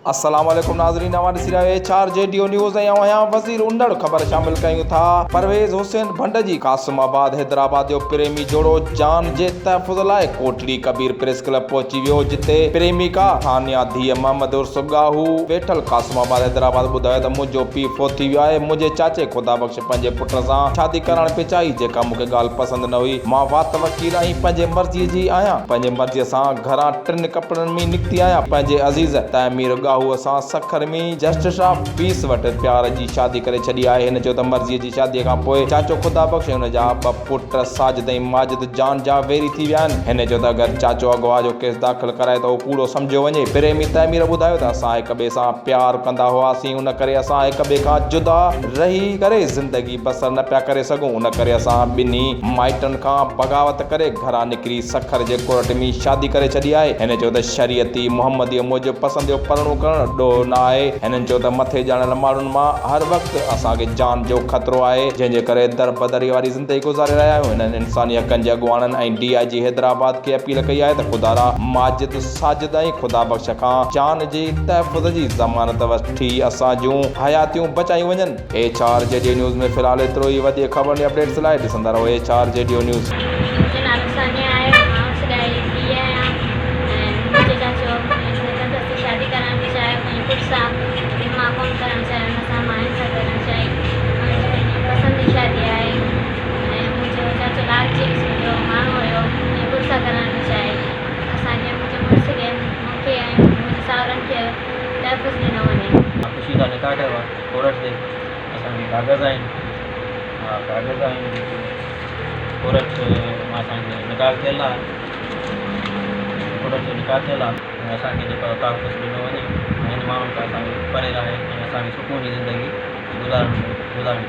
अस्सलाम वालेकुम नाज़रीन, HRJDO न्यूज़ ऐं आहियां वज़ीर उंदड़। ख़बर शामिल कयूं था। परवेज़ हुसैन भंडजी कासिमाबाद हैदराबाद जो प्रेमी जोड़ो जान जे तहफ़ुज़ लाइ कोटड़ी कबीर प्रेस क्लब पहुची वियो, जिते प्रेमिका थानिया धीअ मोहम्मद उर्स गाहू वेठल कासिमाबाद हैदराबाद ॿुधायो त मुंहिंजो पीउ फोती वियो आहे। मुंहिंजे चाचे ख़ुदा बख़्श पंहिंजे पुट सां शादी करणु पे चाही, जेका मूंखे ॻाल्हि पसंदि न हुई। मां वात वकील आहीं, पंहिंजे मर्ज़ीअ जी आहियां, पंहिंजे मर्ज़ीअ सां घरां टिनि कपिड़नि में निकिती आहियां। पंहिंजे अज़ीज़ तैमीर गाहू सां सखर में जस्टिस ऑफ पीस वटि प्यार जी शादी करे छॾी आहे। हिन चयो त मर्ज़ीअ जी शादीअ खां पोइ चाचो ख़ुदा बख़्श हुन जा ॿ पुट साजिद ऐं माजिद जान जा वेरी थी विया आहिनि। हिन चयो त अगरि चाचो अगवा जो केस दाख़िल कराए त उहो कूड़ो सम्झियो वञे। प्रेमी तैमीर ॿुधायो त असां हिक ॿिए सां प्यार कंदा हुआसीं, उन करे असां हिक ॿिए खां जुदा रही करे ज़िंदगी बसर न पिया करे सघूं। उन करे असां ॿिन्ही माइटनि खां बग़ावत करे घरां निकिरी सखर जे कोर्ट में शादी करे छॾी आहे। हिन चयो त शरीयती मुहम्मदीअ मूजिबि पसंदि जो परणो करणु ॾोह न आहे। हिननि चयो त मथे ॼाणल माण्हुनि मां हर वक़्तु असांखे जान जो ख़तरो आहे, जंहिंजे करे दर बदरी वारी ज़िंदगी गुज़ारे रहिया आहियूं। हिननि इंसानी हक़नि जे अॻुवाणनि ऐं DIG हैदराबाद खे अपील कई आहे त ख़ुदारा माजिद साजिद ऐं ख़ुदा बख़्श खां जान जी तहफ़ुज़ जी ज़मानत वठी असां जूं हयातियूं बचायूं वञनि। HRJDO न्यूज़ में फ़िलहालु एतिरो ई। वधीक ख़बरनि या अपडेट्स लाइ ॾिसंदा रहो HRJDO न्यूज़। ख़ुशी सां निकाह कयो आहे कोर्ट ते। असांखे कागज़ आहिनि, कागज़ आहिनि, कोर्ट मां असांखे निकाह थियल आहे, कोर्ट जो निकाह थियल आहे। ऐं असांखे जेको तहफ़ुज़ ॾिनो वञे ऐं हिन माण्हुनि खां असांखे परे रहे ऐं असांखे सुकून जी ज़िंदगी गुज़ारणी